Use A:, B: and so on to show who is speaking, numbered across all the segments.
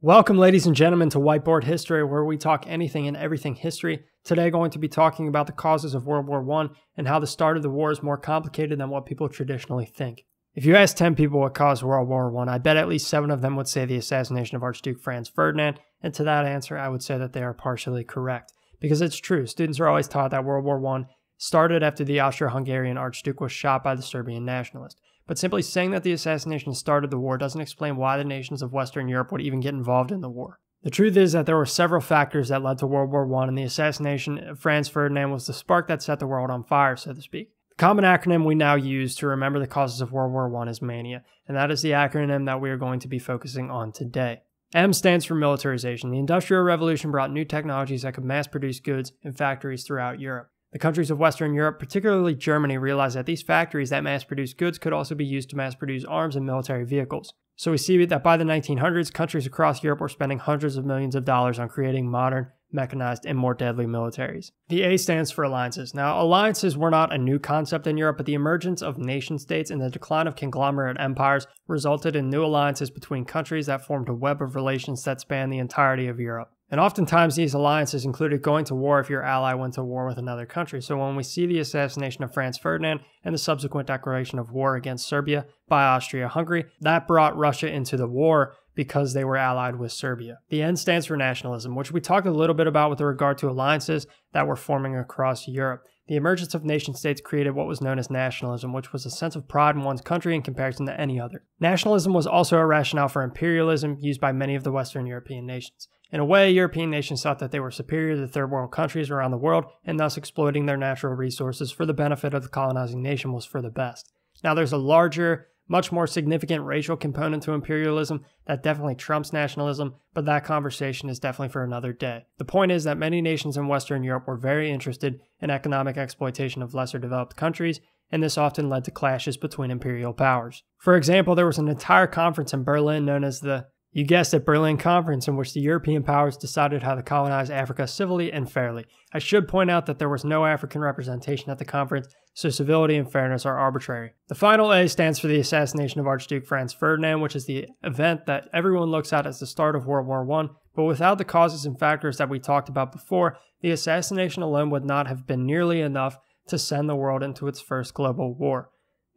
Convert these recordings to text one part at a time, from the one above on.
A: Welcome, ladies and gentlemen, to Whiteboard History, where we talk anything and everything history. Today, going to be talking about the causes of World War I and how the start of the war is more complicated than what people traditionally think. If you ask 10 people what caused World War I, I bet at least 7 of them would say the assassination of Archduke Franz Ferdinand, and to that answer, I would say that they are partially correct. Because it's true, students are always taught that World War I started after the Austro-Hungarian Archduke was shot by the Serbian nationalist. But simply saying that the assassination started the war doesn't explain why the nations of Western Europe would even get involved in the war. The truth is that there were several factors that led to World War I, and the assassination of Franz Ferdinand was the spark that set the world on fire, so to speak. The common acronym we now use to remember the causes of World War I is MANIA, and that is the acronym that we are going to be focusing on today. M stands for militarization. The Industrial Revolution brought new technologies that could mass produce goods in factories throughout Europe. The countries of Western Europe, particularly Germany, realized that these factories that mass-produce goods could also be used to mass-produce arms and military vehicles. So we see that by the 1900s, countries across Europe were spending hundreds of millions of dollars on creating modern, mechanized, and more deadly militaries. The A stands for alliances. Now, alliances were not a new concept in Europe, but the emergence of nation-states and the decline of conglomerate empires resulted in new alliances between countries that formed a web of relations that spanned the entirety of Europe. And oftentimes these alliances included going to war if your ally went to war with another country. So when we see the assassination of Franz Ferdinand and the subsequent declaration of war against Serbia by Austria-Hungary, that brought Russia into the war because they were allied with Serbia. The N stands for nationalism, which we talked a little bit about with regard to alliances that were forming across Europe. The emergence of nation-states created what was known as nationalism, which was a sense of pride in one's country in comparison to any other. Nationalism was also a rationale for imperialism used by many of the Western European nations. In a way, European nations thought that they were superior to third world countries around the world, and thus exploiting their natural resources for the benefit of the colonizing nation was for the best. Now, there's a larger, much more significant racial component to imperialism that definitely trumps nationalism, but that conversation is definitely for another day. The point is that many nations in Western Europe were very interested in economic exploitation of lesser developed countries, and this often led to clashes between imperial powers. For example, there was an entire conference in Berlin known as the, you guessed it, Berlin Conference, in which the European powers decided how to colonize Africa civilly and fairly. I should point out that there was no African representation at the conference, so civility and fairness are arbitrary. The final A stands for the assassination of Archduke Franz Ferdinand, which is the event that everyone looks at as the start of World War I, but without the causes and factors that we talked about before, the assassination alone would not have been nearly enough to send the world into its first global war.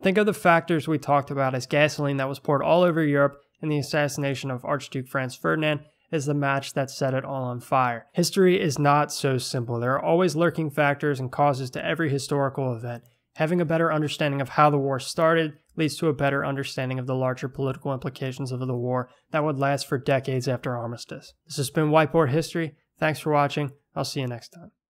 A: Think of the factors we talked about as gasoline that was poured all over Europe, and the assassination of Archduke Franz Ferdinand is the match that set it all on fire. History is not so simple. There are always lurking factors and causes to every historical event. Having a better understanding of how the war started leads to a better understanding of the larger political implications of the war that would last for decades after armistice. This has been Whiteboard History. Thanks for watching. I'll see you next time.